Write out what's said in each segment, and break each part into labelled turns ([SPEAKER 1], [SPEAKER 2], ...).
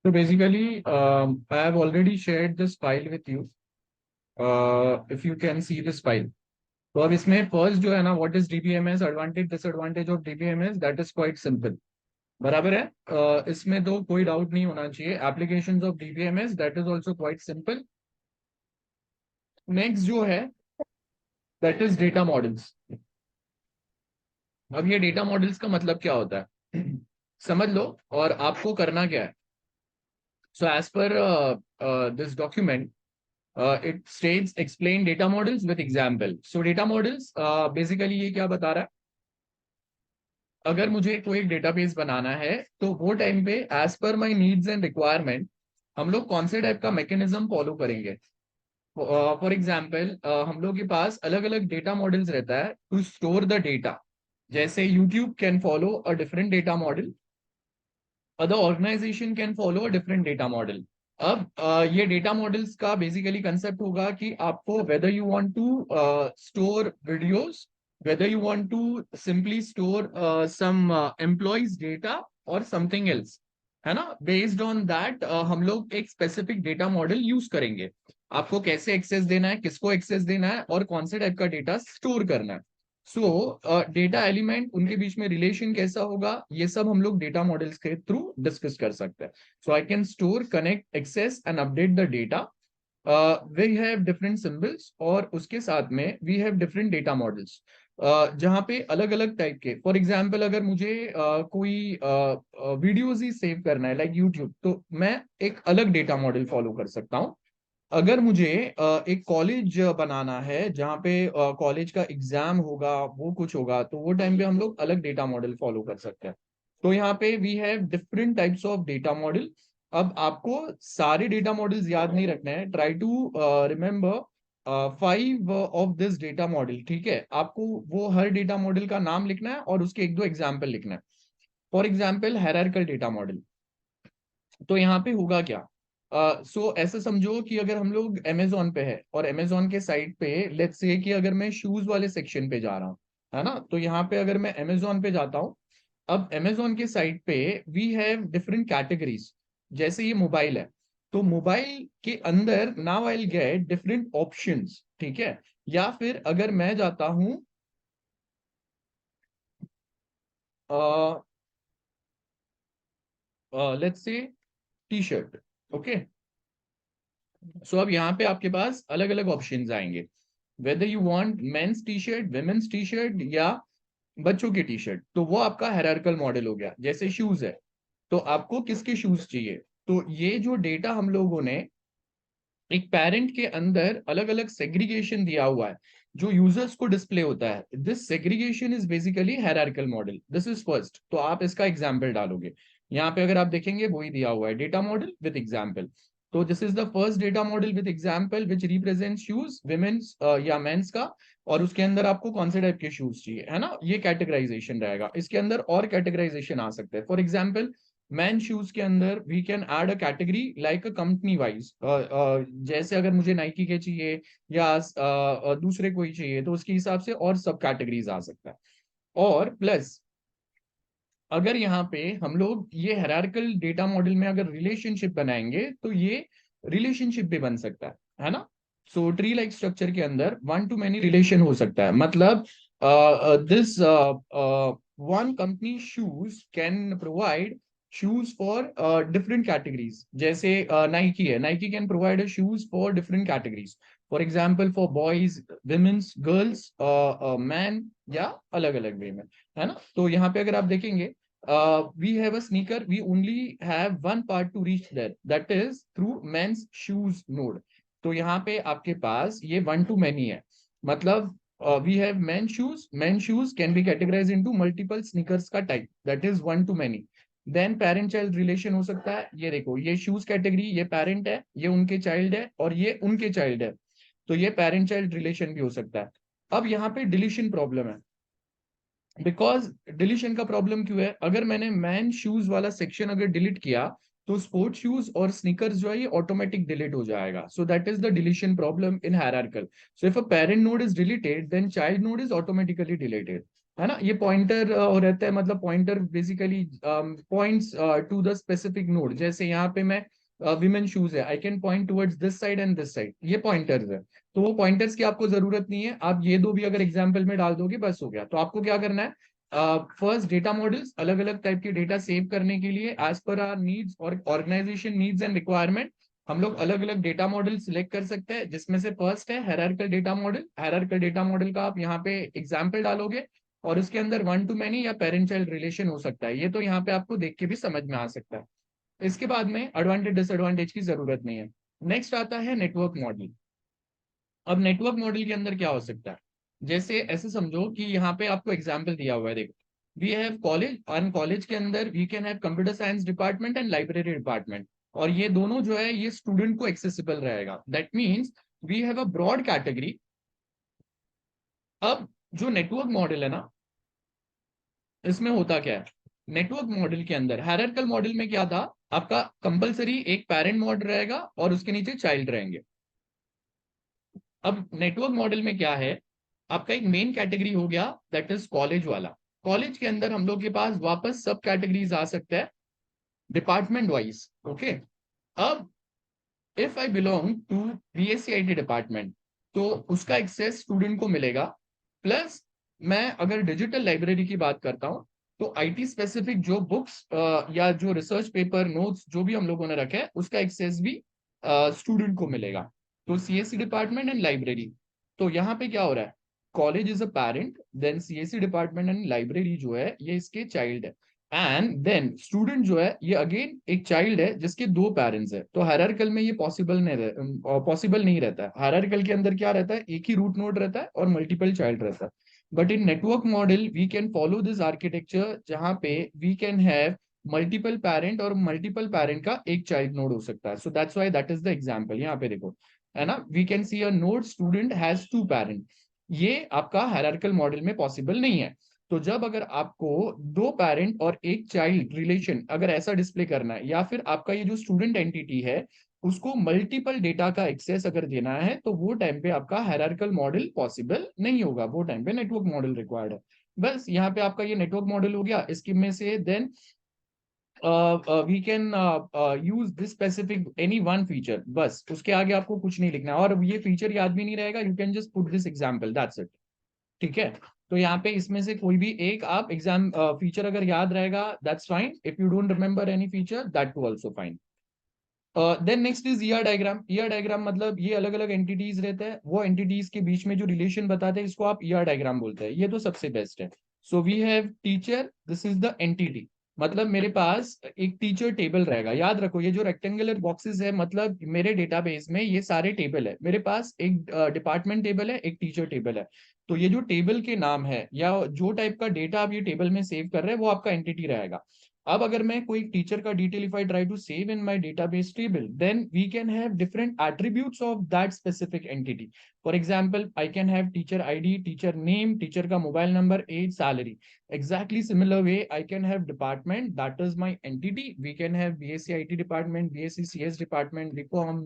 [SPEAKER 1] So basically, I have already shared this file with you. If you can see this file. तो अब इसमें first जो है ना, what is DBMS, advantage disadvantage of DBMS, that is quite simple. बराबर है. इसमें तो कोई डाउट नहीं होना चाहिए. Applications of DBMS, that is also quite simple. Next जो है, दैट इज डेटा मॉडल्स. अब ये डेटा मॉडल्स का मतलब क्या होता है समझ लो. और आपको करना क्या है. So as per this document, it states explain data models with example. So data models basically ये क्या बता रहा है. अगर मुझे कोई एक डेटाबेस बनाना है तो वो टाइम पे as per my needs and requirement हम लोग कौन से टाइप का मैकेनिज्म फॉलो करेंगे. फॉर एग्जांपल हम लोग के पास अलग अलग डेटा मॉडल्स रहता है टू स्टोर द डेटा. जैसे YouTube can follow a different data model, other organization can follow a different data model. अब ये डेटा मॉडल्स का बेसिकली कंसेप्ट होगा कि आपको whether you want to store videos, whether you want to simply store some employees data or something else, है ना. Based on that हम लोग एक स्पेसिफिक डेटा मॉडल यूज करेंगे. आपको कैसे एक्सेस देना है, किसको एक्सेस देना है और कौन से टाइप का डेटा स्टोर करना है. सो डेटा एलिमेंट, उनके बीच में रिलेशन कैसा होगा, ये सब हम लोग डेटा मॉडल्स के थ्रू डिस्कस कर सकते हैं. So I can store, connect, access and update the data. We have different symbols और उसके साथ में we have different data models. जहाँ पे अलग अलग टाइप के, फॉर एग्जाम्पल अगर मुझे कोई वीडियोज ही सेव करना है लाइक यूट्यूब, तो मैं एक अलग डेटा मॉडल फॉलो कर सकता हूँ. अगर मुझे एक कॉलेज बनाना है जहाँ पे कॉलेज का एग्जाम होगा, वो कुछ होगा, तो वो टाइम पे हम लोग अलग डेटा मॉडल फॉलो कर सकते हैं. तो यहाँ पे we have different types of data model. अब आपको सारे डेटा मॉडल्स याद नहीं रखने हैं. Try to remember 5 of this data model. ठीक है, आपको वो हर डेटा मॉडल का नाम लिखना है और उसके एक दो एग्जाम्पल लिखना है. For example hierarchical data model. तो यहाँ पे होगा क्या. सो ऐसा समझो कि अगर हम लोग अमेजोन पे है और अमेजोन के साइट पे लेट्स से कि अगर मैं शूज वाले सेक्शन पे जा रहा हूँ, है ना, तो यहाँ पे अगर मैं अमेजोन पे जाता हूँ. अब अमेजोन के साइट पे वी हैव डिफरेंट कैटेगरीज. जैसे ये मोबाइल है, तो मोबाइल के अंदर now I will get different options. ठीक है. या फिर अगर मैं जाता हूँ let's say T shirt. Okay. सो अब यहाँ पे आपके पास अलग अलग ऑप्शंस आएंगे. Weather you want mains T shirt, women's T shirt या बच्चों की टी शर्ट, तो वो आपका हायरार्किकल मॉडल हो गया. जैसे शूज है, तो आपको किसके शूज चाहिए. तो ये जो डेटा हम लोगों ने एक पेरेंट के अंदर अलग अलग सेग्रीगेशन दिया हुआ है जो यूजर्स को डिस्प्ले होता है. This segregation is basically hierarchical model. This is first. तो आप इसका एग्जांपल डालोगे. यहाँ पे अगर आप देखेंगे वही दिया हुआ है, डेटा मॉडल विद एग्जांपल. तो this is the first data model with example which represent shoes, women's या मेंस का. और उसके अंदर आपको कौन से टाइप के शूज चाहिए, है ना, ये कैटेगराइजेशन रहेगा. इसके अंदर और कैटेगराइजेशन आ सकते हैं. फॉर एग्जाम्पल मैन शूज के अंदर we can add a category like a company wise. जैसे अगर मुझे नाइकी के चाहिए या दूसरे कोई चाहिए, तो उसके हिसाब से और सब कैटेगरीज आ सकता है. और प्लस अगर यहाँ पे हम लोग ये हायरार्किकल डेटा मॉडल में अगर रिलेशनशिप बनाएंगे तो ये रिलेशनशिप भी बन सकता है ना. सो ट्री लाइक स्ट्रक्चर के अंदर वन टू मेनी रिलेशन हो सकता है. मतलब this one company shoes can provide shoes for different categories. जैसे नाइकी है, Nike can provide shoes for different categories. For example for boys, women's, girls, man, या अलग अलग वे में, है ना. तो यहाँ पे अगर आप देखेंगे, we have a sneaker, we only have one part to reach there, that is through men's shoes node. तो यहाँ पे आपके पास ये वन टू मैनी है. मतलब we have men shoes can be categorized into multiple sneakers का type, that is one to many. Then parent child relation हो सकता है. ये देखो, ये शूज कैटेगरी, ये पेरेंट है, ये उनके चाइल्ड है और ये उनके चाइल्ड है. तो ये पेरेंट चाइल्ड रिलेशन भी हो सकता है. अब यहाँ पे डिलीशन प्रॉब्लम है. बिकॉज डिलीशन का प्रॉब्लम क्यों है, अगर मैंने मैन शूज वाला सेक्शन अगर डिलीट किया तो स्पोर्ट्स शूज और स्नीकर्स जो है ये ऑटोमेटिक डिलीट हो जाएगा. So that is the deletion problem in hierarchical. So if a parent node is deleted then child node is automatically deleted. है ना, ये पॉइंटर रहता है, मतलब pointer basically points to the specific node. जैसे यहाँ पे मैं विमेन शूज है, I can point towards this side and this side, ये पॉइंटर्स है। तो वो पॉइंटर्स की आपको जरूरत नहीं है, आप ये दो भी अगर एग्जाम्पल में डाल दोगे बस हो गया। तो आपको क्या करना है, फर्स्ट डेटा मॉडल्स, अलग अलग टाइप के डेटा सेव करने के लिए एज पर आर नीड्स और ऑर्गेनाइजेशन नीड्स एंड रिक्वायरमेंट हम लोग अलग अलग डेटा मॉडल सिलेक्ट कर सकते हैं, जिसमें से फर्स्ट है hierarchical data model. Hierarchical data model का आप यहाँ पे एग्जाम्पल डालोगे और उसके अंदर वन टू मैनी या पेरेंट चाइल्ड रिलेशन हो सकता है, ये तो यहाँ पे आपको देख के भी समझ में आ सकता है। इसके बाद में एडवांटेज डिसएडवांटेज की जरूरत नहीं है। नेक्स्ट आता है नेटवर्क मॉडल। अब नेटवर्क मॉडल के अंदर क्या हो सकता है, जैसे ऐसे समझो कि यहाँ पे आपको एग्जाम्पल दिया हुआ है, देखो वी हैव कॉलेज, और कॉलेज के अंदर we can have computer science department and library department, और ये दोनों जो है ये स्टूडेंट को एक्सेसिबल रहेगा। That means we have a broad category. अब जो नेटवर्क मॉडल है ना, इसमें होता क्या है, नेटवर्क मॉडल के अंदर हायरार्किकल मॉडल में क्या था, आपका कंपलसरी एक पेरेंट मॉडल रहेगा और उसके नीचे चाइल्ड रहेंगे। अब नेटवर्क मॉडल में क्या है, आपका एक मेन कैटेगरी हो गया दैट इज कॉलेज वाला। कॉलेज के अंदर हम लोग के पास वापस सब कैटेगरीज आ सकता है डिपार्टमेंट वाइज। ओके, अब if I belong to BSc department, तो उसका एक्सेस स्टूडेंट को मिलेगा। प्लस मैं अगर डिजिटल लाइब्रेरी की बात करता हूँ, तो आईटी स्पेसिफिक जो बुक्स या जो रिसर्च पेपर नोट्स जो भी हम लोगों ने रखे हैं उसका एक्सेस भी स्टूडेंट को मिलेगा। तो सीएससी डिपार्टमेंट एंड लाइब्रेरी, तो यहाँ पे क्या हो रहा है, college is a parent, then CSC department and library जो है ये इसके चाइल्ड है, एंड देन स्टूडेंट जो है ये अगेन एक चाइल्ड है जिसके दो पेरेंट्स है। तो हायरार्किकल में ये पॉसिबल नहीं रहता है। हायरार्किकल के अंदर क्या रहता है, एक ही रूट नोड रहता है और मल्टीपल चाइल्ड रहता है। But in network model we can follow this architecture, जहां पे we can have multiple parent, और मल्टीपल पेरेंट का एक चाइल्ड नोड हो सकता है। So that's why that is the example. यहाँ पे देखो, है ना, we can see a node student has two parent, ये आपका हायरार्किकल मॉडल में पॉसिबल नहीं है। तो जब अगर आपको दो पेरेंट और एक चाइल्ड रिलेशन अगर ऐसा डिस्प्ले करना है, या फिर आपका ये जो स्टूडेंट एंटिटी है उसको मल्टीपल डेटा का एक्सेस अगर देना है, तो वो टाइम पे आपका हायरार्किकल मॉडल पॉसिबल नहीं होगा, वो टाइम पे नेटवर्क मॉडल रिक्वायर्ड है। बस यहाँ पे आपका ये नेटवर्क मॉडल हो गया। इसके में से then we can use this specific any one feature, बस उसके आगे आपको कुछ नहीं लिखना है, और ये फीचर याद भी नहीं रहेगा, you can just put this example, that's it. ठीक है, तो यहाँ पे इसमें से कोई भी एक आप एग्जाम फीचर अगर याद रहेगा that's fine, if you don't remember any feature that too also fine. Then next is ER diagram. ER diagram मतलब ये अलग अलग एंटिटीज रहते हैं, वो एंटिटीज के बीच में जो रिलेशन बताते हैं इसको आप ईआर डायग्राम बोलते हैं, ये तो सबसे बेस्ट है। So we have teacher, this is the entity, मतलब मेरे पास एक टीचर टेबल रहेगा। याद रखो ये जो रेक्टेंगुलर बॉक्सेस है, मतलब मेरे डेटाबेस में ये सारे टेबल है, मेरे पास एक डिपार्टमेंट टेबल है, एक टीचर टेबल है। तो ये जो टेबल के नाम है या जो टाइप का डेटा आप ये टेबल में सेव कर रहे हैं वो आपका एंटिटी रहेगा। अब अगर मैं कोई टीचर का detail if I try to save in my database table, then we can have different attributes of that specific entity. For example I can have teacher ID, teacher name, teacher का mobile number, age, salary. Exactly similar way I can have department, that is my entity. We can have BSc IT department, BSc CS department, BCom,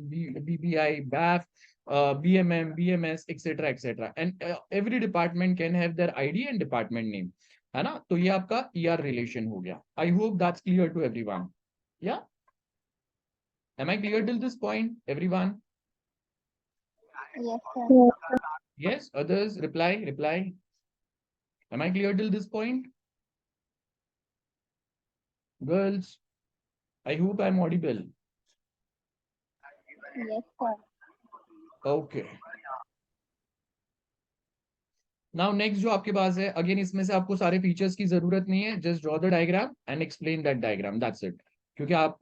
[SPEAKER 1] BBI, BAF, BMM, BMS, etc., etc. And every department can have their ID and department name, है ना। तो ये आपका ER relation हो गया। I hope that's clear to everyone. Yeah, am I clear till this point, everyone?
[SPEAKER 2] Yes, sir.
[SPEAKER 1] Yes, others reply. Am I clear till this point, girls? I hope I'm audible.
[SPEAKER 2] Yes, sir.
[SPEAKER 1] Okay. Now next जो आपके पास है, again इसमें से आपको सारे features की जरूरत नहीं है, just draw the diagram and explain that diagram, that's it. क्योंकि आप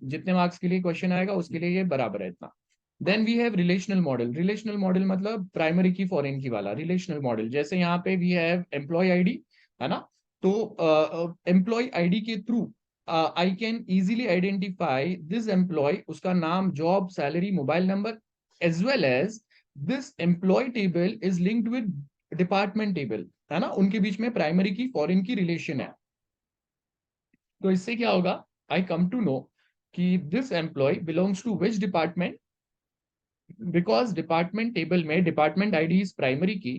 [SPEAKER 1] जितने मार्क्स के लिए क्वेश्चन आएगा उसके लिए ये बराबर है इतना। Then we have relational model. Relational model मतलब प्राइमरी की फॉरेन की वाला रिलेशनल मॉडल। जैसे यहाँ पे वी हैव एम्प्लॉय आईडी, है ना, तो एम्प्लॉय आईडी के through I can easily identify this employee, उसका नाम, job, salary, mobile number, as well as this employee table is linked with department table, है ना, उनके बीच में प्राइमरी की फॉरेन की रिलेशन है। तो इससे क्या होगा, आई कम टू नो कि this employee belongs to which department, because department table में department ID is primary key,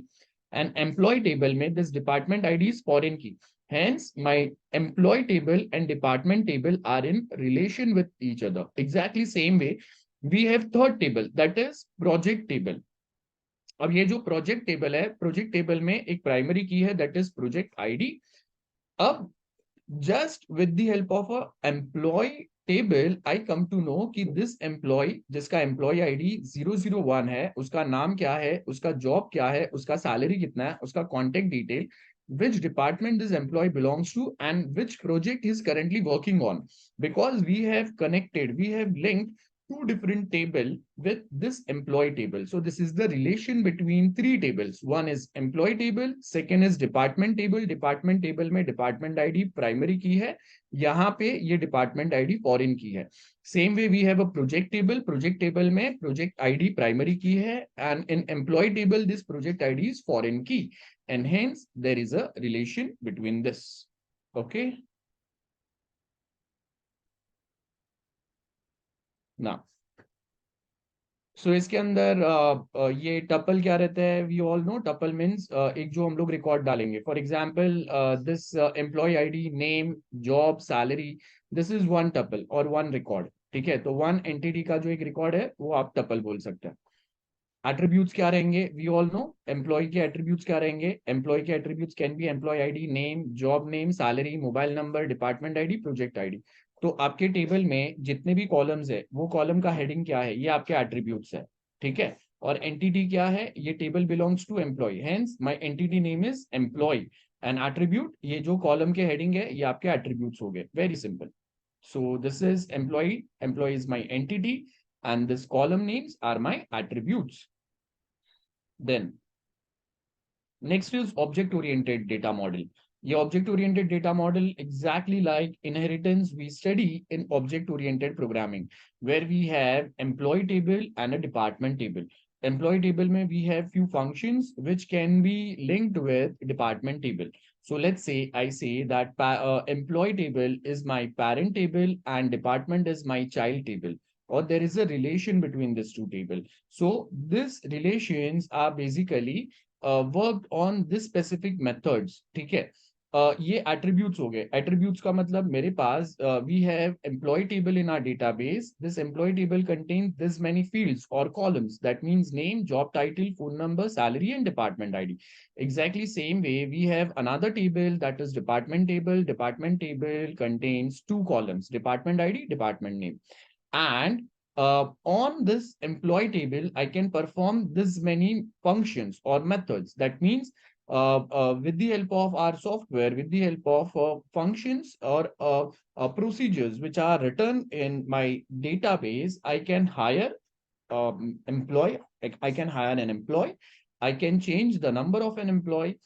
[SPEAKER 1] and employee table में this department ID is foreign key. Hence, my employee table and department table are in relation with each other. Exactly same way, we have third table, that is project table. अब ये जो project table है, project table में एक primary की है, that is project ID. अब just with the help of a employee table I come to know कि this employee जिसका employee ID 001 है, उसका नाम क्या है, उसका जॉब क्या है, उसका सैलरी कितना है, उसका contact detail, which department this employee belongs to and which project he is currently working on, because we have connected, we have linked two different table with this employee table. So this is the relation between three tables. One is employee table, second is department table. Department table में department ID primary की है, यहाँ पे ये department ID foreign की है. Same way we have a project table. Project table में project ID primary की है, and in employee table this project ID is foreign key, and hence there is a relation between this. Okay. Now, सो इसके अंदर ये tuple क्या रहता है, we all know tuple means एक जो हम लोग रिकॉर्ड डालेंगे. For example this employee ID, name, job, salary, this is one tuple और वन रिकॉर्ड. ठीक है, तो वन एंटिटी का जो एक रिकॉर्ड है वो आप टपल बोल सकते हैं. एट्रीब्यूट्स क्या रहेंगे, वी ऑल नो एम्प्लॉय के एट्रीब्यूट्स क्या रहेंगे. एम्प्लॉय के attributes can be employee ID, name, job name, salary, mobile number, department ID, project ID. तो आपके टेबल में जितने भी कॉलम्स है, वो कॉलम का हेडिंग क्या है, ये आपके एट्रीब्यूट्स है. ठीक है, और एंटिटी क्या है, ये table belongs to employee, hence my entity name is employee, and attribute, ये जो कॉलम के हेडिंग है ये आपके एट्रीब्यूट्स हो गए. Very simple. So this is employee, employee is my entity, and this column names are my attributes. Then next is object oriented data model. ये object oriented data model exactly like inheritance we study in object oriented programming, where we have employee table and a department table. Employee table में we have few functions which can be linked with department table. So let's say I say that employee table is my parent table and department is my child table, or there is a relation between these two tables. So these relations are basically worked on this specific methods. ठीक है, ये attributes हो गए. Attributes का मतलब मेरे पास we have employee table in our database. This employee table contains this many fields or columns. That means name, job title, phone number, salary, and department ID. Exactly same way we have another table, that is department table. Department table contains two columns: department ID, department name. And on this employee table, I can perform this many functions or methods. That means with the help of our software, with the help of functions or procedures which are written in my database, I can hire employee. I can hire an employee. I can change the number of an employee.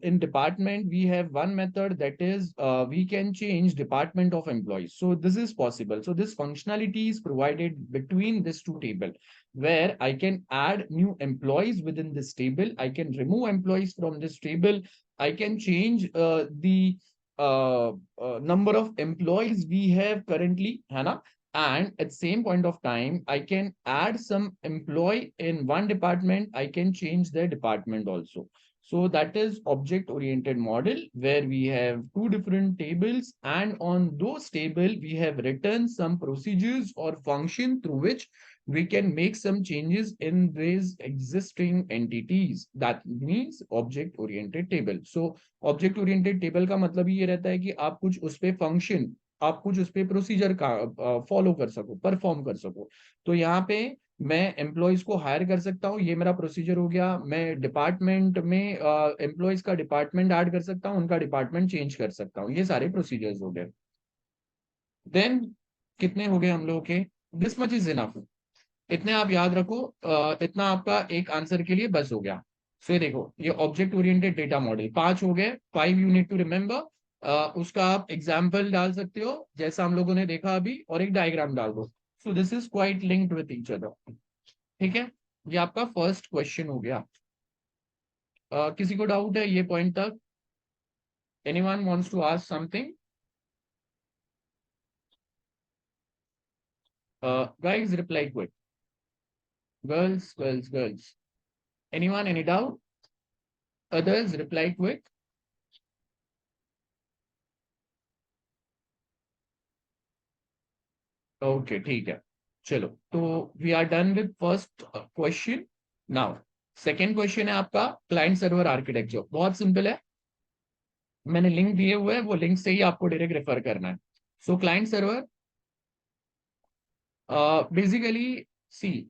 [SPEAKER 1] In department, we have one method, that is we can change department of employees. So this is possible. So this functionality is provided between these two table, where I can add new employees within this table. I can remove employees from this table. I can change the number of employees we have currently, है ना? And at same point of time, I can add some employee in one department. I can change their department also. So that is object oriented model, where we have two different tables, and on those table we have written some procedures or function through which we can make some changes in these existing entities. That means object oriented table. So object oriented table का मतलब ये रहता है कि आप कुछ उस पे function, आप कुछ उस पे प्रोसीजर का फॉलो कर सको, परफॉर्म कर सको. तो यहाँ पे मैं एम्प्लॉयज को हायर कर सकता हूँ, ये मेरा प्रोसीजर हो गया. मैं डिपार्टमेंट में एम्प्लॉयज का डिपार्टमेंट ऐड कर सकता हूँ, उनका डिपार्टमेंट चेंज कर सकता हूँ. ये सारे प्रोसीजर्स हो गए. देन कितने हो गए हम लोगों के, दिस मच इज इनफ. इतने आप याद रखो, इतना आपका एक आंसर के लिए बस हो गया. फिर देखो, ये ऑब्जेक्ट ओरिएंटेड डेटा मॉडल 5 हो गए. 5 यू नीड टू रिमेम्बर. उसका आप एग्जाम्पल डाल सकते हो जैसा हम लोगों ने देखा अभी, और एक डायग्राम डाल दो. सो this is quite linked with each other. ठीक है, ये आपका फर्स्ट क्वेश्चन हो गया. किसी को डाउट है ये पॉइंट तक? Anyone wants to ask something? Guys reply quick. Girls. Anyone, any doubt? others reply quick. Okay ठीक है, चलो तो we are done with first question. Now second question है आपका क्लाइंट सर्वर आर्किटेक्चर. बहुत सिंपल है, मैंने लिंक दिए हुए हैं, वो लिंक से ही आपको डायरेक्ट रेफर करना है. So client server basically see,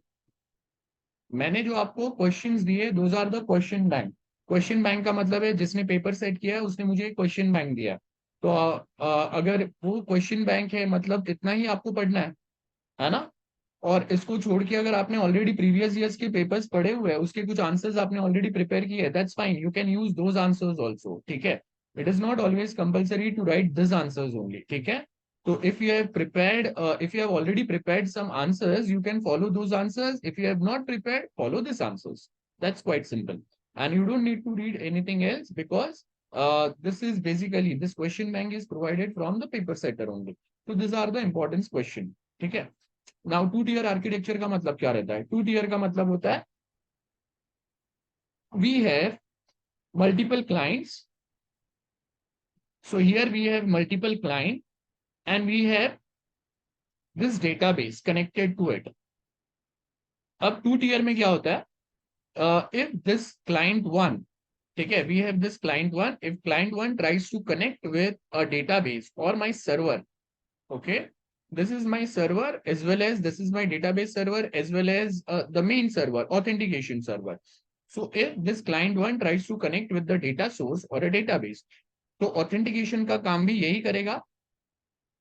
[SPEAKER 1] मैंने जो आपको क्वेश्चंस दिए those are the question bank. Question bank का मतलब है जिसने पेपर सेट किया है उसने मुझे क्वेश्चन बैंक दिया. तो अगर वो क्वेश्चन बैंक है मतलब इतना ही आपको पढ़ना है ना. और इसको छोड़ के अगर आपने ऑलरेडी प्रीवियस ईयर्स के पेपर्स पढ़े हुए हैं, उसके कुछ आंसर्स आपने ऑलरेडी प्रिपेयर किए, that's fine, you can use those answers also. ठीक है, it is not always compulsory to write this answers only. ठीक है, तो if you have prepared, if you have already prepared some answers, you can follow those answers. If you have not prepared, follow these answers. That's quite simple, and you don't need to read anything else because this is basically, this question bank is provided from the paper setter only. So these are the important question. ठीक है. Now to tier architecture का मतलब क्या रहता है? Two tier का मतलब होता है we have multiple clients. So here we have multiple client and we have this database connected to it. अब टू टीयर में क्या होता है? इफ दिस क्लाइंट वन, ठीक है, we have this client one, if client one tries to connect with a database और my server, okay, this is my server as well as this is my database server as well as the main server, authentication server. So if this client one tries to connect with the data source or a database, तो authentication का काम भी यही करेगा,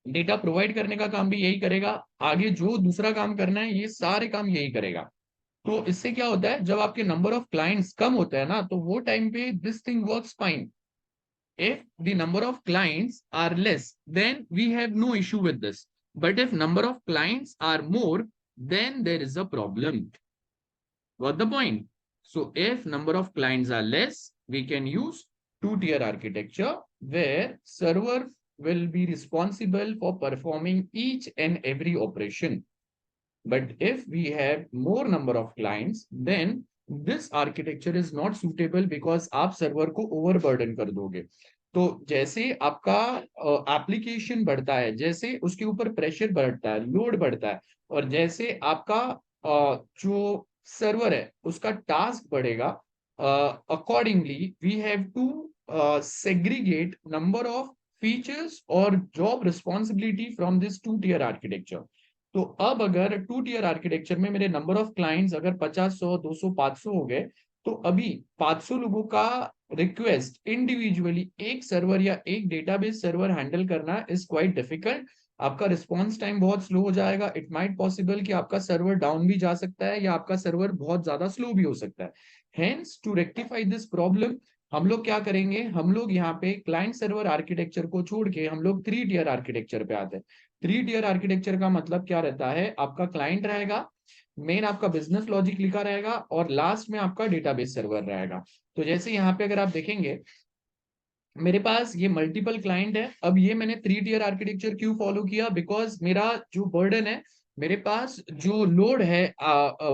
[SPEAKER 1] data provide करने का काम भी यही करेगा, आगे जो दूसरा काम करना है ये सारे काम यही करेगा. तो इससे क्या होता है, जब आपके नंबर ऑफ क्लाइंट्स कम होता है ना, तो वो टाइम पे this thing works fine. If the number of clients are less, then we have no issue with this. But if number of clients are more, then there is a problem. What the point? So if number of clients are less, we can use two-tier architecture where server will be responsible for performing each and every operation. But if we have more number of clients, then this architecture is not suitable because आप server को overburden कर दोगे. तो जैसे आपका application बढ़ता है, जैसे उसके ऊपर प्रेशर बढ़ता है, लोड बढ़ता है, और जैसे आपका जो सर्वर है उसका टास्क बढ़ेगा, accordingly we have to segregate number of features और job responsibility from this two tier architecture. तो अब अगर टू टीयर आर्किटेक्चर में मेरे नंबर ऑफ क्लाइंट्स अगर 50, 100, 200, 500 हो गए, तो अभी 500 लोगों का रिक्वेस्ट इंडिविजुअली एक सर्वर या एक डेटाबेस सर्वर हैंडल करना इज क्वाइट डिफिकल्ट. आपका रिस्पॉन्स टाइम बहुत स्लो हो जाएगा. इट माइट पॉसिबल कि आपका सर्वर डाउन भी जा सकता है या आपका सर्वर बहुत ज्यादा स्लो भी हो सकता है. Hence to rectify this problem हम लोग क्या करेंगे, हम लोग यहाँ पे क्लाइंट सर्वर आर्किटेक्चर को छोड़ के हम लोग थ्री टीयर आर्किटेक्चर पे आते हैं. थ्री टीयर आर्किटेक्चर का मतलब क्या रहता है, आपका क्लाइंट रहेगा, मेन आपका बिजनेस लॉजिक लिखा रहेगा, और लास्ट में आपका डेटाबेस सर्वर रहेगा. तो जैसे यहाँ पे अगर आप देखेंगे मेरे पास ये मल्टीपल क्लाइंट है. अब ये मैंने थ्री टीयर आर्किटेक्चर क्यों फॉलो किया, बिकॉज मेरा जो बर्डन है, मेरे पास जो लोड है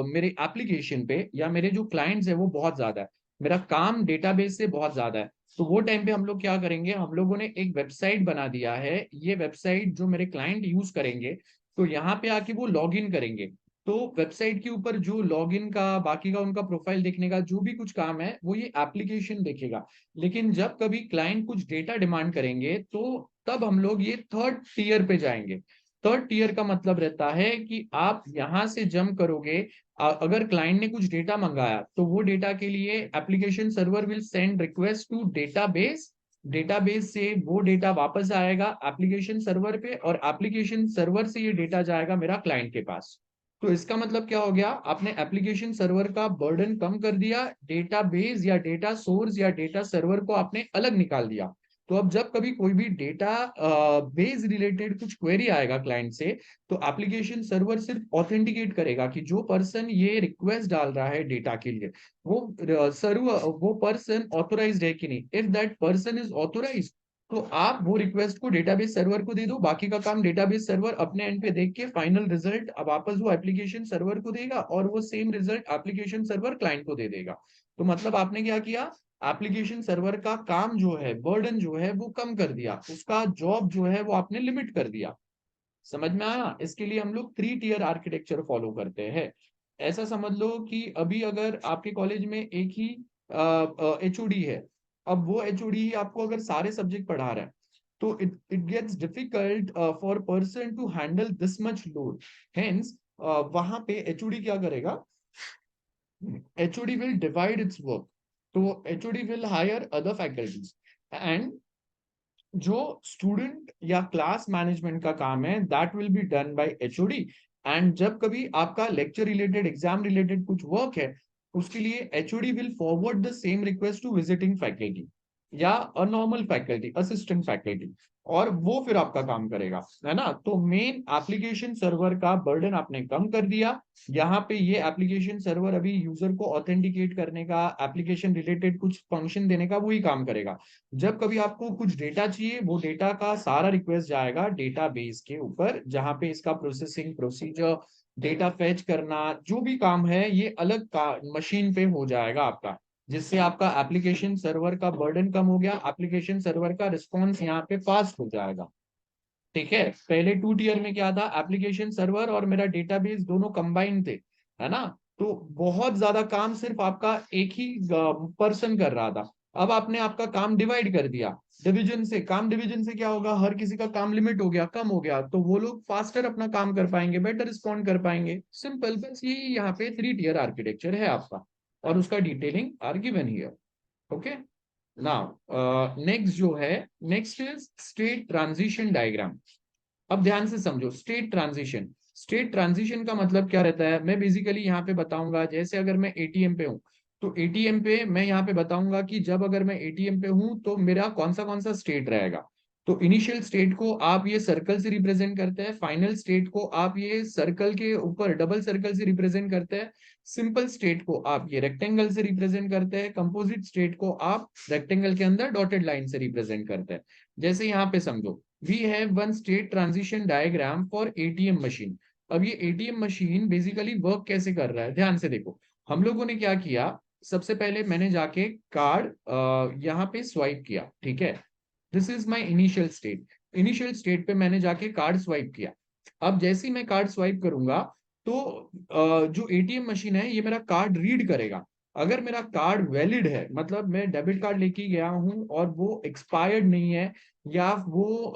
[SPEAKER 1] मेरे एप्लीकेशन पे या मेरे जो क्लाइंट्स है वो बहुत ज्यादा है, मेरा काम डेटाबेस से बहुत ज्यादा है. तो वो टाइम पे हम लोग क्या करेंगे, हम लोगों ने एक वेबसाइट बना दिया है. ये वेबसाइट जो मेरे क्लाइंट यूज करेंगे, तो यहाँ पे आके वो लॉग इन करेंगे. तो वेबसाइट के ऊपर जो लॉगिन का बाकी का उनका प्रोफाइल देखने का जो भी कुछ काम है वो ये एप्लीकेशन देखेगा. लेकिन जब कभी क्लाइंट कुछ डेटा डिमांड करेंगे तो तब हम लोग ये थर्ड टीयर पे जाएंगे. थर्ड टीयर का मतलब रहता है कि आप यहां से जंप करोगे. अगर क्लाइंट ने कुछ डेटा मंगाया तो वो डेटा के लिए application server will send request to database. Database से वो डेटा वापस आएगा एप्लीकेशन सर्वर पे, और एप्लीकेशन सर्वर से ये डेटा जाएगा मेरा क्लाइंट के पास. तो इसका मतलब क्या हो गया, आपने एप्लीकेशन सर्वर का बर्डन कम कर दिया, डेटाबेस या डेटा सोर्स या डेटा सर्वर को आपने अलग निकाल दिया. तो अब जब कभी कोई भी डेटा बेस रिलेटेड कुछ क्वेरी आएगा क्लाइंट से, तो एप्लीकेशन सर्वर सिर्फ ऑथेंटिकेट करेगा कि जो पर्सन ये रिक्वेस्ट डाल रहा है डेटा के लिए, वो सर्वर वो पर्सन ऑथोराइज्ड है कि नहीं. If that person is authorized, तो आप वो रिक्वेस्ट को डेटाबेस सर्वर को दे दो, बाकी का काम डेटाबेस सर्वर अपने एंड पे देख के फाइनल रिजल्ट वापस वो एप्लीकेशन सर्वर को देगा, और वो same result application server client को दे देगा. तो मतलब आपने क्या किया, एप्लीकेशन सर्वर का काम जो है, बर्डन जो है वो कम कर दिया, उसका जॉब जो है वो आपने लिमिट कर दिया। समझ में आया? इसके लिए हम लोग 3 टियर आर्किटेक्चर फॉलो करते हैं। ऐसा समझ लो कि अभी अगर आपके कॉलेज में एक ही एचओडी है, अब वो एचओडी ही आपको अगर सारे सब्जेक्ट पढ़ा रहा है, तो it gets difficult for person to handle this much load. Hence वहां पे एचओडी क्या करेगा, HOD will divide its work. तो HOD will hire other faculties, and जो स्टूडेंट या क्लास मैनेजमेंट का काम है that will be done by HOD. And जब कभी आपका लेक्चर रिलेटेड, एग्जाम रिलेटेड कुछ वर्क है, उसके लिए HOD will forward the same request to visiting faculty या a normal faculty, assistant faculty, और वो फिर आपका काम करेगा, है ना। तो मेन एप्लीकेशन सर्वर का बर्डन आपने कम कर दिया। यहाँ पे ये एप्लीकेशन सर्वर अभी यूजर को ऑथेंटिकेट करने का, एप्लीकेशन रिलेटेड कुछ फंक्शन देने का वही काम करेगा। जब कभी आपको कुछ डेटा चाहिए, वो डेटा का सारा रिक्वेस्ट जाएगा डेटाबेस के ऊपर, जहां पे इसका प्रोसेसिंग प्रोसीजर, डेटा फेच करना, जो भी काम है ये अलग का मशीन पे हो जाएगा आपका, जिससे आपका एप्लीकेशन सर्वर का बर्डन कम हो गया, एप्लीकेशन सर्वर का रिस्पॉन्स यहाँ पे फास्ट हो जाएगा। ठीक है, पहले 2 टियर में क्या था, एप्लीकेशन सर्वर और मेरा डेटाबेस दोनों कंबाइन थे, है ना। तो बहुत ज्यादा काम सिर्फ आपका एक ही पर्सन कर रहा था। अब आपने आपका काम डिवाइड कर दिया, डिवीजन से, काम डिवीजन से क्या होगा, हर किसी का काम लिमिट हो गया, कम हो गया, तो वो लोग फास्टर अपना काम कर पाएंगे, बेटर रिस्पॉन्ड कर पाएंगे। सिंपल, बस यही यहाँ पे 3 टियर आर्किटेक्चर है आपका, और उसका detailing are given here. Okay, now next जो है, next is state transition diagram. अब ध्यान से समझो, स्टेट ट्रांजिशन। स्टेट ट्रांजिशन का मतलब क्या रहता है, मैं बेसिकली यहाँ पे बताऊंगा, जैसे अगर मैं एटीएम पे हूँ, तो एटीएम पे मैं यहाँ पे बताऊंगा कि जब अगर मैं एटीएम पे हूँ तो मेरा कौन सा स्टेट रहेगा। तो इनिशियल स्टेट को आप ये सर्कल से रिप्रेजेंट करते हैं, फाइनल स्टेट को आप ये सर्कल के ऊपर डबल सर्कल से रिप्रेजेंट करते हैं, सिंपल स्टेट को आप ये रेक्टेंगल से रिप्रेजेंट करते हैं, कंपोजिट स्टेट को आप रेक्टेंगल के अंदर डॉटेड लाइन से रिप्रेजेंट करते हैं। जैसे यहाँ पे समझो, we have one state transition diagram for ATM machine. अब ये एटीएम मशीन बेसिकली वर्क कैसे कर रहा है, ध्यान से देखो। हम लोगों ने क्या किया, सबसे पहले मैंने जाके कार्ड यहाँ पे स्वाइप किया, ठीक है, this is my initial state. Initial state पे मैंने जाके कार्ड स्वाइप किया। अब जैसे ही मैं कार्ड स्वाइप करूंगा, तो जो एटीएम मशीन है ये मेरा कार्ड रीड करेगा। अगर मेरा कार्ड वैलिड है, मतलब मैं डेबिट कार्ड लेके गया हूं और वो एक्सपायर्ड नहीं है, या वो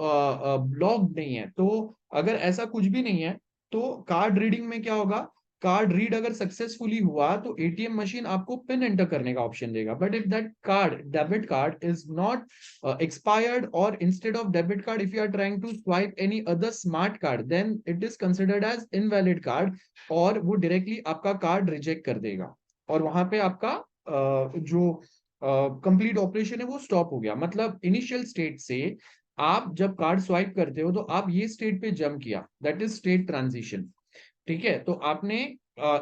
[SPEAKER 1] ब्लॉक्ड नहीं है, तो अगर ऐसा कुछ भी नहीं है, तो कार्ड रीडिंग में क्या होगा, कार्ड रीड अगर सक्सेसफुली हुआ तो एटीएम मशीन आपको पिन एंटर करने का ऑप्शन देगा। But if that card, debit card is not expired, or instead of debit card if you are trying to swipe any other smart card, then it is considered as invalid card, और वो directly आपका card reject कर देगा, और वहां पे आपका जो कंप्लीट ऑपरेशन है वो स्टॉप हो गया। मतलब इनिशियल स्टेट से आप जब कार्ड स्वाइप करते हो तो आप ये स्टेट पे जंप किया, दैट इज स्टेट ट्रांजिशन। ठीक है, तो आपने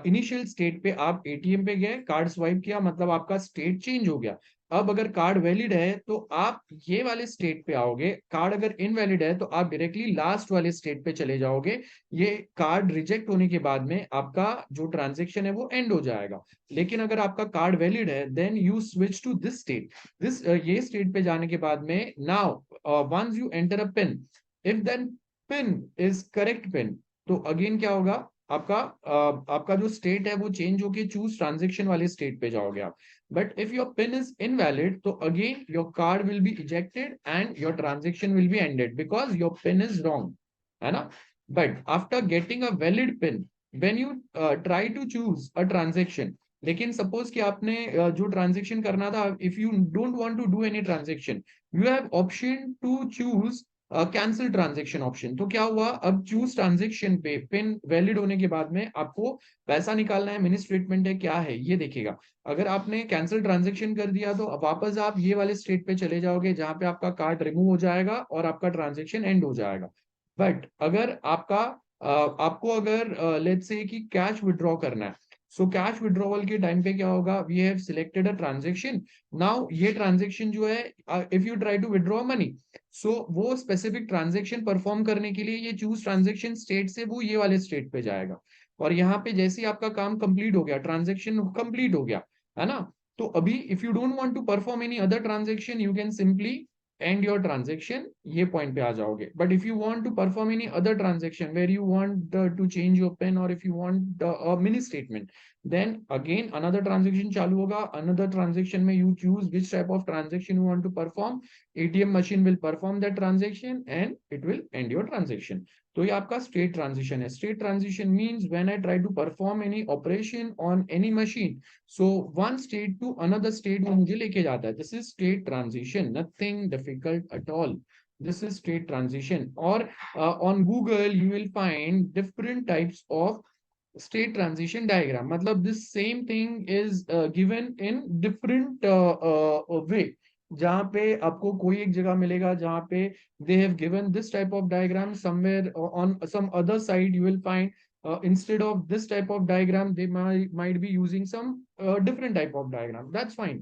[SPEAKER 1] इनिशियल स्टेट पे आप एटीएम पे गए, कार्ड स्वाइप किया, मतलब आपका स्टेट चेंज हो गया। अब अगर कार्ड वैलिड है तो आप ये वाले स्टेट पे आओगे, कार्ड अगर इनवैलिड है तो आप डायरेक्टली लास्ट वाले स्टेट पे चले जाओगे। ये कार्ड रिजेक्ट होने के बाद में आपका जो ट्रांजेक्शन है वो एंड हो जाएगा। लेकिन अगर आपका कार्ड वैलिड है, then you switch to this state. This ये स्टेट पे जाने के बाद में, now once you enter a pin, if then pin is correct pin, तो अगेन क्या होगा, आपका जो स्टेट है वो चेंज होके चूज ट्रांजेक्शन वाले स्टेट पे जाओगे आप। But if your PIN is invalid, तो again your card will be ejected and your transaction will be ended because your PIN is wrong, है ना। But after getting a valid PIN, when you try to choose a transaction, लेकिन suppose कि आपने जो transaction करना था, if you don't want to do any transaction, you have option to choose cancel transaction option. तो क्या हुआ, अब चूज ट्रांजेक्शन पे पिन वैलिड होने के बाद में आपको पैसा निकालना है, मिनी स्टेटमेंट है, क्या है ये देखेगा। अगर आपने कैंसिल ट्रांजेक्शन कर दिया तो अब वापस आप ये वाले स्टेट पे चले जाओगे जहां पे आपका कार्ड रिमूव हो जाएगा और आपका ट्रांजेक्शन एंड हो जाएगा। बट अगर आपको अगर लेट्स से कि कैश विड्रॉ करना है, सो कैश विड्रॉवल के टाइम पे क्या होगा, we have selected a transaction. Now ये ट्रांजेक्शन जो है, if you try to withdraw money, so वो स्पेसिफिक ट्रांजेक्शन परफॉर्म करने के लिए ये चूज ट्रांजेक्शन स्टेट से वो ये वाले स्टेट पे जाएगा। और यहाँ पे जैसे ही आपका काम कंप्लीट हो गया, ट्रांजेक्शन कंप्लीट हो गया, है ना, तो अभी if you don't want to perform any other transaction you can simply end your transaction, ये पॉइंट पे आ जाओगे. But if you want to perform any other transaction where you want to change your PIN और if you want a mini statement, then again another transaction चालू होगा. another transaction में you choose which type of transaction you want to perform. ATM machine will perform that transaction and it will end your transaction. तो ये आपका state transition है. State transition means when I try to perform any operation on any machine, so one state to another state वो मुझे लेके जाता है. This is state transition, nothing difficult at all. This is state transition. Or on Google you will find different types of state transition diagram. मतलब this same thing is given in different way. जहाँ पे आपको कोई एक जगह मिलेगा जहाँ पे they have given this type of diagram. Somewhere on some other side you will find instead of this type of diagram they might be using some different type of diagram. That's fine.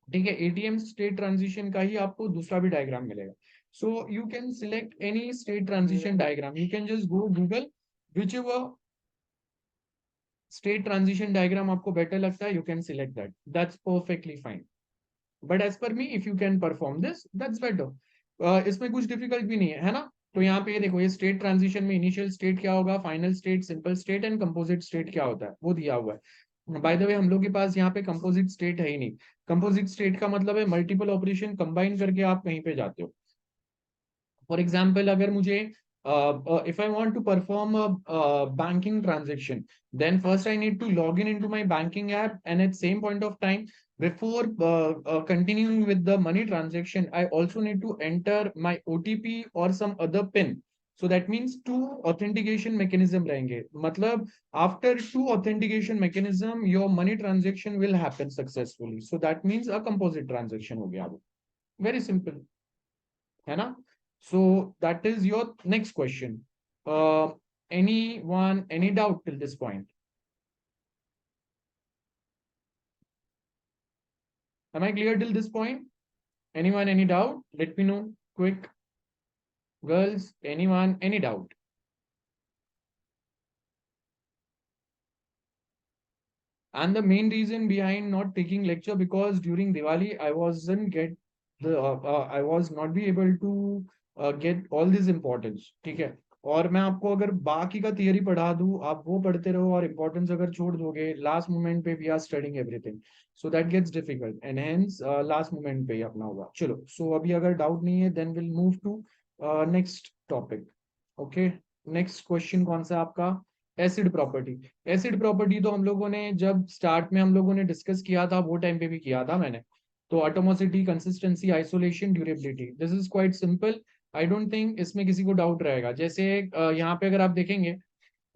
[SPEAKER 1] ठीक है. ATM state transition का ही आपको दूसरा भी diagram मिलेगा. So you can select any state transition diagram. You can just go Google which state transition diagram आपको better लगता है, you can select that. That's perfectly fine. But as per me if you can perform this that's better. इसमें कुछ difficult भी नहीं है ना. तो यहाँ पे देखो ये स्टेट ट्रांजिशन में इनिशियल स्टेट क्या होगा, final state, simple state and composite state क्या होता है वो दिया हुआ है. बाय द वे हम लोग के पास यहाँ पे कंपोजिट स्टेट है ही नहीं. कंपोजिट स्टेट का मतलब है मल्टीपल ऑपरेशन कंबाइन करके आप कहीं पे जाते हो. फॉर एग्जाम्पल अगर मुझे if I want to perform a banking transaction, then first I need to log in into my banking app, and at same point of time, before continuing with the money transaction, I also need to enter my OTP or some other PIN. So that means two authentication mechanism रहेंगे. मतलब after two authentication mechanism, your money transaction will happen successfully. So that means a composite transaction हो गया. Very simple, है ना? So that is your next question. Anyone, any doubt till this point? Am I clear till this point? Anyone, any doubt? Let me know quick. Girls, anyone, any doubt? And the main reason behind not taking lecture, because during Diwali I was not be able to get all this importance. ठीक है. और मैं आपको अगर बाकी का theory पढ़ा दूं, आप वो पढ़ते रहो और इम्पोर्टेंस अगर छोड़ दोगे लास्ट मोमेंट पे, we are studying everything, so that gets difficult and hence last moment पे ही अपना होगा. चलो, सो अभी अगर डाउट नहीं है then will move to next topic. Okay, next question कौन सा आपका? Acid property. एसिड प्रॉपर्टी तो हम लोगों ने जब स्टार्ट में हम लोगों ने डिस्कस किया था वो टाइम पे भी किया था मैंने. तो atomicity, consistency, isolation, durability, this is quite simple. I don't think इसमें किसी को डाउट रहेगा. जैसे यहाँ पे अगर आप देखेंगे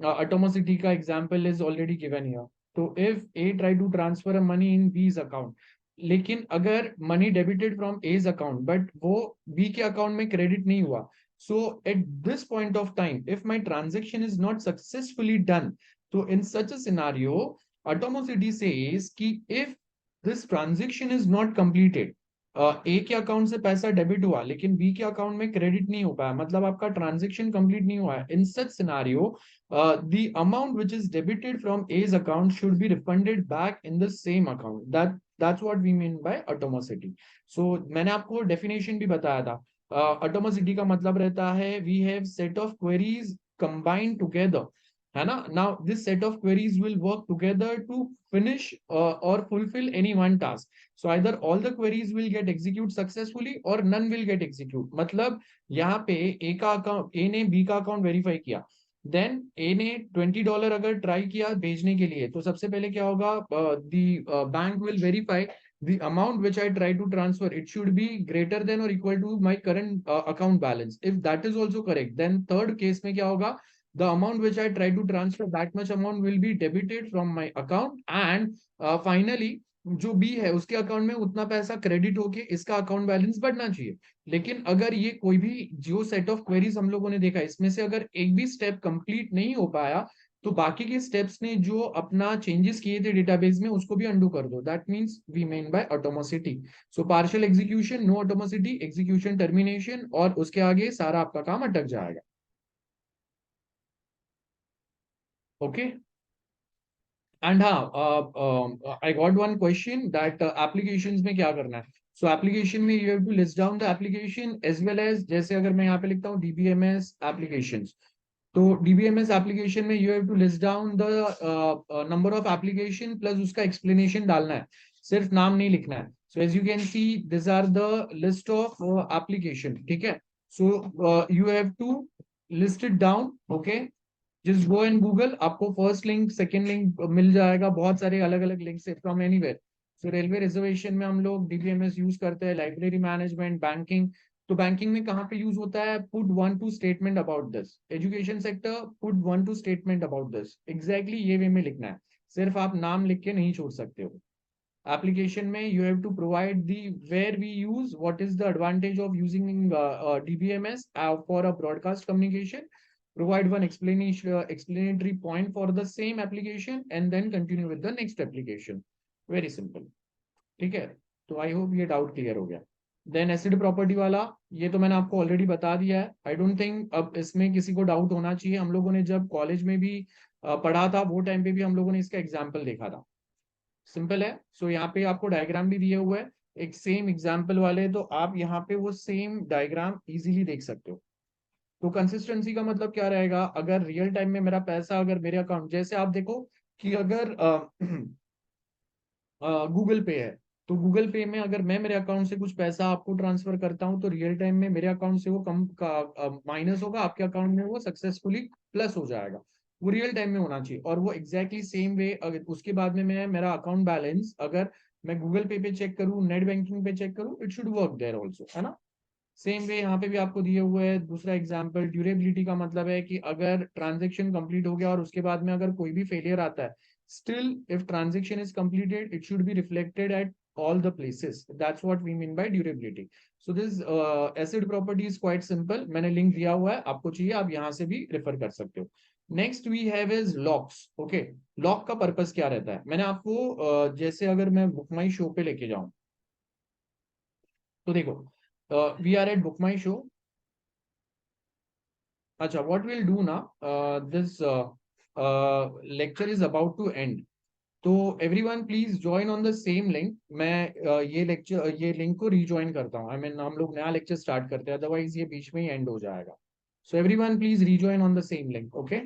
[SPEAKER 1] एटोमोसिटी का example is already given here. तो if a try to transfer a money in B's account, लेकिन अगर money debited from A's account but वो बी के अकाउंट में क्रेडिट नहीं हुआ, so at this point of time if my transaction is not successfully done, so in such a scenario atomicity says कि if this transaction is not completed, ए के account से पैसा debit हुआ लेकिन बी के अकाउंट में क्रेडिट नहीं हो पाया, मतलब आपका ट्रांजेक्शन कंप्लीट नहीं हुआ है. In such scenario the amount which is debited from A's account should be refunded back in the same account. That's what we mean by atomicity. So मैंने आपको डेफिनेशन भी बताया था. एटोमोसिटी का मतलब रहता है we have set of queries combined together, है ना. Now this set of queries will work together to finish or fulfill any one task. So either all the queries will get execute successfully or none will get execute. मतलब यहाँ पे ए का account, ए ने B का account verify किया, then ए ने $20 अगर try किया भेजने के लिए, तो सबसे पहले क्या होगा, the bank will verify the amount which I try to transfer, it should be greater than or equal to my current account balance. If that is also correct, then third case में क्या होगा, the amount which I try to transfer, that much amount will be debited from my account, and finally जो B है उसके account में उतना पैसा credit होके इसका अकाउंट बैलेंस बढ़ना चाहिए. लेकिन अगर ये कोई भी जो सेट ऑफ क्वेरीज हम लोगों ने देखा इसमें से अगर एक भी स्टेप कंप्लीट नहीं हो पाया, तो बाकी के स्टेप्स ने जो अपना चेंजेस किए थे डेटाबेस में उसको भी अंडू कर दो. That means we mean by atomicity. So partial execution, no atomicity, execution termination, और उसके आगे सारा आपका काम अटक जाएगा. ओके, एंड हाँ, I got one question that applications में क्या करना है. सो एप्लीकेशन में you have to list down the application as well as, जैसे अगर मैं यहाँ पे लिखता हूँ डीबीएमएस एप्लीकेशंस, तो डीबीएमएस एप्लीकेशन में you have to list down the number of application plus उसका एक्सप्लेनेशन डालना है, सिर्फ नाम नहीं लिखना है. So as you can see this are the list of application. ठीक है, so you have to list it down. Okay, just go in Google, आपको फर्स्ट लिंक सेकंड लिंक मिल जाएगा, बहुत सारे अलग अलग लिंक से from anywhere. So railway reservation में हम लोग डीबीएमएस यूज करते हैं, लाइब्रेरी मैनेजमेंट, बैंकिंग. तो बैंकिंग में कहाँ पे यूज होता है, put 1-2 statement about this. Education sector, put 1-2 statement about this. Exactly ये वे में लिखना है, सिर्फ आप नाम लिख के नहीं छोड़ सकते हो. application में you have to provide the where we use, what is the advantage of using DBMS for a broadcast communication, provide one explanatory point for the same application and then continue with the next application. Very simple. ठीक है, तो I hope ये doubt clear हो गया. Then acid property वाला, ये तो मैंने आपको ऑलरेडी बता दिया है. आई डोंट थिंक अब इसमें किसी को डाउट होना चाहिए. हम लोगों ने जब कॉलेज में भी पढ़ा था, वो टाइम पे भी हम लोगों ने इसका एग्जाम्पल देखा था. सिंपल है. सो यहाँ पे आपको डायग्राम भी दिए हुए है एक सेम एग्जाम्पल वाले, तो आप यहाँ पे वो सेम डायग्राम इजीली देख सकते हो. तो कंसिस्टेंसी का मतलब क्या रहेगा, अगर रियल टाइम में मेरा पैसा अगर मेरे अकाउंट, जैसे आप देखो कि अगर गूगल पे है, तो गूगल पे में अगर मैं मेरे अकाउंट से कुछ पैसा आपको ट्रांसफर करता हूँ, तो रियल टाइम में मेरे अकाउंट से वो कम का माइनस होगा, आपके अकाउंट में वो सक्सेसफुली प्लस हो जाएगा. वो रियल टाइम में होना चाहिए. और वो एग्जैक्टली सेम वे अगर उसके बाद में मैं मेरा अकाउंट बैलेंस अगर मैं गूगल पे चेक करूँ, नेट बैंकिंग पे चेक करूँ, it should work there also, है ना. सेम वे यहाँ पे भी आपको दिए हुए है. दूसरा एग्जांपल, ड्यूरेबिलिटी का मतलब है कि अगर ट्रांजेक्शन कंप्लीट हो गया और उसके बाद में अगर कोई भी फेलियर आता है, still if transaction is completed it should be reflected at all the places. That's what we mean by durability. So this acid property is quite simple. मैंने लिंक दिया हुआ है, आपको चाहिए आप यहाँ से भी रेफर कर सकते हो. Next we have is locks. Okay, lock का पर्पस क्या रहता है, मैंने आपको जैसे अगर मैं बुक माई शो पे लेके जाऊं, तो देखो we are at book my show. अच्छा, व्हाट विल डू ना, this lecture is about to end, तो everyone please join on the same link. मैं ये लेक्चर ये लिंक को रीज्वाइन करता हूँ. आई मीन हम लोग नया लेक्चर स्टार्ट करते हैं, अदरवाइज ये बीच में ही एंड हो जाएगा. So everyone please rejoin on the same link. Okay.